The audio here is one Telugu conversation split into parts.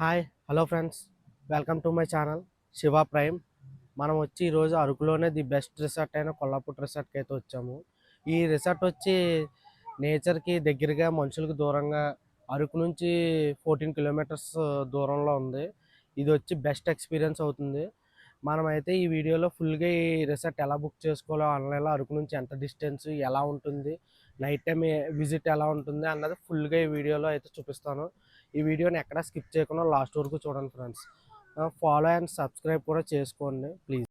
Hi hello friends, welcome to my channel Shiva prime. మనం వచ్చి ఈరోజు అరకులోనే ది బెస్ట్ రిసార్ట్ అయిన కొల్లాపూట్ రిసార్ట్కి అయితే వచ్చాము. ఈ రిసార్ట్ వచ్చి నేచర్కి దగ్గరగా, మనుషులకు దూరంగా, అరకు నుంచి 14 కిలోమీటర్స్ దూరంలో ఉంది. ఇది వచ్చి బెస్ట్ ఎక్స్పీరియన్స్ అవుతుంది. మనమైతే ఈ వీడియోలో ఫుల్గా ఈ రిసార్ట్ ఎలా బుక్ చేసుకోవాలో, ఆన్లైన్లో అరకు నుంచి ఎంత డిస్టెన్స్, ఎలా ఉంటుంది, నైట్ టైం విజిట్ ఎలా ఉంటుంది అన్నది ఫుల్గా ఈ వీడియోలో అయితే చూపిస్తాను. ఈ వీడియోని ఎక్కడా స్కిప్ చేయకుండా లాస్ట్ వరకు చూడండి ఫ్రెండ్స్. ఫాలో అండ్ సబ్స్క్రైబ్ కూడా చేసుకోండి ప్లీజ్.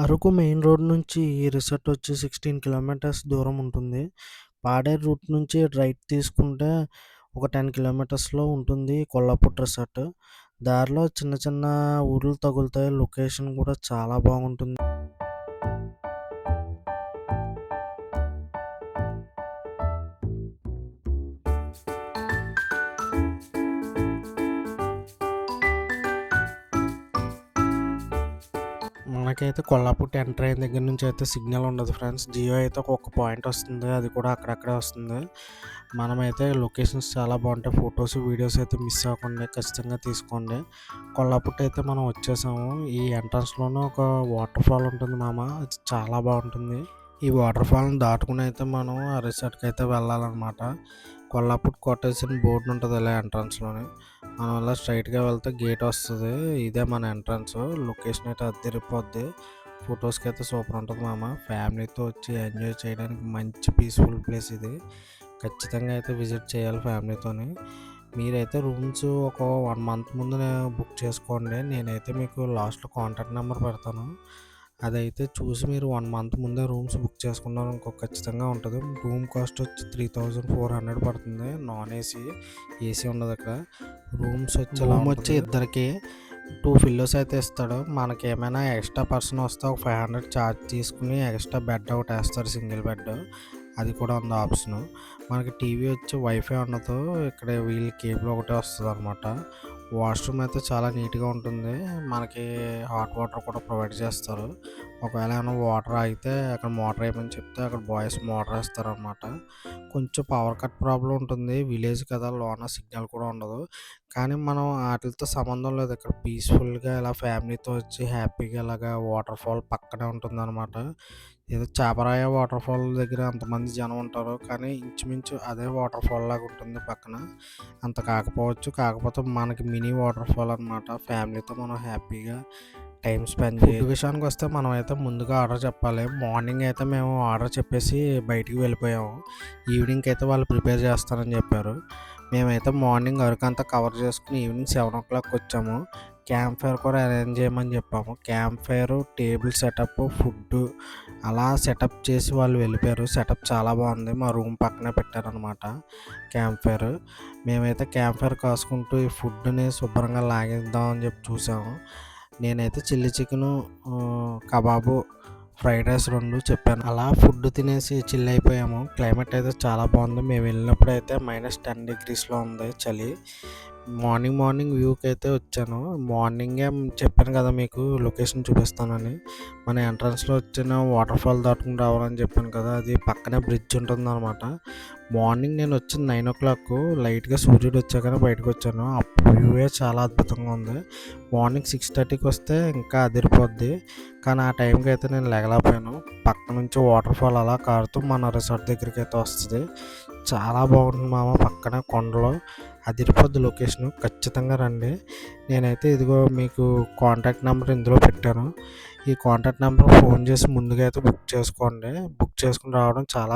అరకు మెయిన్ రోడ్ నుంచి ఈ రిసార్ట్ వచ్చి 16 కిలోమీటర్స్ దూరం ఉంటుంది. పాడేరు రూట్ నుంచి రైట్ తీసుకుంటే ఒక 10 కిలోమీటర్స్లో ఉంటుంది కొల్లాపూట్ రిసార్ట్. దారిలో చిన్న చిన్న ఊర్లు తగులుతాయి. లొకేషన్ కూడా చాలా బాగుంటుంది. మనకైతే కొల్లాపూట్ ఎంటర్ అయిన దగ్గర నుంచి అయితే సిగ్నల్ ఉండదు ఫ్రెండ్స్. జియో అయితే ఒక్కొక్క పాయింట్ వస్తుంది, అది కూడా అక్కడక్కడే వస్తుంది. మనమైతే లొకేషన్స్ చాలా బాగుంటాయి. ఫొటోస్ వీడియోస్ అయితే మిస్ అవ్వకుండా ఖచ్చితంగా తీసుకోండి. కొల్లాపూట్ అయితే మనం వచ్చేసాము. ఈ ఎంట్రన్స్లోనే ఒక వాటర్ ఫాల్ ఉంటుంది మామ, అది చాలా బాగుంటుంది. ఈ వాటర్ ఫాల్ని దాటుకుని అయితే మనం ఆ రిసార్ట్కి అయితే వెళ్ళాలన్నమాట. కొల్లాపూట్ కాటేజ్ అని బోర్డు ఉంటుంది ఇలా ఎంట్రన్స్లోనే. మనం అలా స్ట్రైట్గా వెళ్తే గేట్ వస్తుంది. ఇదే మన ఎంట్రన్స్. లొకేషన్ అయితే అద్దరిపోద్ది. ఫొటోస్కి అయితే సూపర్ ఉంటుంది మామ. ఫ్యామిలీతో వచ్చి ఎంజాయ్ చేయడానికి మంచి పీస్ఫుల్ ప్లేస్ ఇది. ఖచ్చితంగా అయితే విజిట్ చేయాలి ఫ్యామిలీతోని. మీరైతే రూమ్స్ ఒక 1 మంత్ ముందు బుక్ చేసుకోండి. నేనైతే మీకు లాస్ట్లో కాంటాక్ట్ నెంబర్ పెడతాను. అదైతే చూసి మీరు 1 మంత్ ముందే రూమ్స్ బుక్ చేసుకున్నారు అనుకో ఖచ్చితంగా ఉంటుంది. రూమ్ కాస్ట్ వచ్చి 3400 పడుతుంది. నాన్ ఏసీ, ఏసీ ఉండదు అక్కడ. రూమ్స్ వచ్చి రూమ్ వచ్చి ఇద్దరికి 2 పిల్లోస్ అయితే ఇస్తాడు. మనకి ఏమైనా ఎక్స్ట్రా పర్సన్ వస్తే ఒక 500 ఛార్జ్ తీసుకుని ఎక్స్ట్రా బెడ్ ఒకటి వేస్తారు, సింగిల్ బెడ్. అది కూడా ఉంది ఆప్షను. మనకి టీవీ వచ్చి వైఫై ఉండదు. ఇక్కడ వీళ్ళ కేబుల్ ఒకటే వస్తుంది అనమాట. వాష్రూమ్ అయితే చాలా నీట్గా ఉంటుంది. మనకి హాట్ వాటర్ కూడా ప్రొవైడ్ చేస్తారు. ఒకవేళ ఏమైనా వాటర్ ఆగితే అక్కడ మోటార్ వేయమని చెప్తే అక్కడ బాయ్స్ మోటార్ వేస్తారనమాట. కొంచెం పవర్ కట్ ప్రాబ్లం ఉంటుంది. విలేజ్ కదా, లోన సిగ్నల్ కూడా ఉండదు. కానీ మనం వాటితో సంబంధం లేదు. ఇక్కడ పీస్ఫుల్గా ఇలా ఫ్యామిలీతో వచ్చి హ్యాపీగా ఇలాగా వాటర్ ఫాల్ పక్కనే ఉంటుందన్నమాట. ఏదో చాపరాయ వాటర్ ఫాల్ దగ్గర అంతమంది జనం ఉంటారు, కానీ ఇంచుమించు అదే వాటర్ ఫాల్ లాగా ఉంటుంది పక్కన. అంత కాకపోవచ్చు, కాకపోతే మనకి మినీ వాటర్ ఫాల్ అనమాట. ఫ్యామిలీతో మనం హ్యాపీగా టైం స్పెండ్ చేయాలి. విషయానికి వస్తే మనం అయితే ముందుగా ఆర్డర్ చెప్పాలి. మార్నింగ్ అయితే మేము ఆర్డర్ చెప్పేసి బయటికి వెళ్ళిపోయాము. ఈవినింగ్కి అయితే వాళ్ళు ప్రిపేర్ చేస్తారని చెప్పారు. మేమైతే మార్నింగ్ అరకంతా కవర్ చేసుకుని ఈవినింగ్ 7 o'clock వచ్చాము. క్యాంప్ ఫైర్ కూడా అరేంజ్ చేయమని చెప్పాము. Camp fire, table setup, food అలా సెటప్ చేసి వాళ్ళు వెళ్ళిపోయారు. సెటప్ చాలా బాగుంది. మా రూమ్ పక్కనే పెట్టారనమాట క్యాంప్ ఫైర్. మేమైతే క్యాంప్ ఫైర్ కాసుకుంటూ ఈ ఫుడ్ని శుభ్రంగా లాగిద్దాం అని చెప్పి చూసాము. నేనైతే chilli chicken, kebab, fried rice 2 చెప్పాను. అలా ఫుడ్ తినేసి చిల్ అయిపోయాము. క్లైమేట్ అయితే చాలా బాగుంది. మేము వెళ్ళినప్పుడు అయితే -10 degreesలో ఉంది చలి. మార్నింగ్ వ్యూకి అయితే వచ్చాను. మార్నింగే చెప్పాను కదా మీకు లొకేషన్ చూపిస్తానని. మన ఎంట్రన్స్లో వచ్చిన వాటర్ ఫాల్ దాటుకుని రావాలని చెప్పాను కదా, అది పక్కనే బ్రిడ్జ్ ఉంటుందన్నమాట. మార్నింగ్ నేను వచ్చింది 9 o'clock. లైట్గా సూర్యుడు వచ్చాకనే బయటకు వచ్చాను. అప్పుడు వ్యూవే చాలా అద్భుతంగా ఉంది. మార్నింగ్ 6:30కి వస్తే ఇంకా అదిరిపోద్ది. కానీ ఆ టైంకి అయితే నేను లేగలేకపోయాను. పక్క నుంచి వాటర్ ఫాల్ అలా కారుతూ మన రిసార్ట్ దగ్గరికి అయితే వస్తుంది. చాలా బాగుంటుంది మామ. పక్కన కొండలో అదిరిపోద్ది లొకేషను. ఖచ్చితంగా రండి. నేనైతే ఇదిగో మీకు కాంటాక్ట్ నెంబర్ ఇందులో పెట్టాను. ఈ కాంటాక్ట్ నెంబర్ ఫోన్ చేసి ముందుగా అయితే బుక్ చేసుకోండి. బుక్ చేసుకుని రావడం చాలా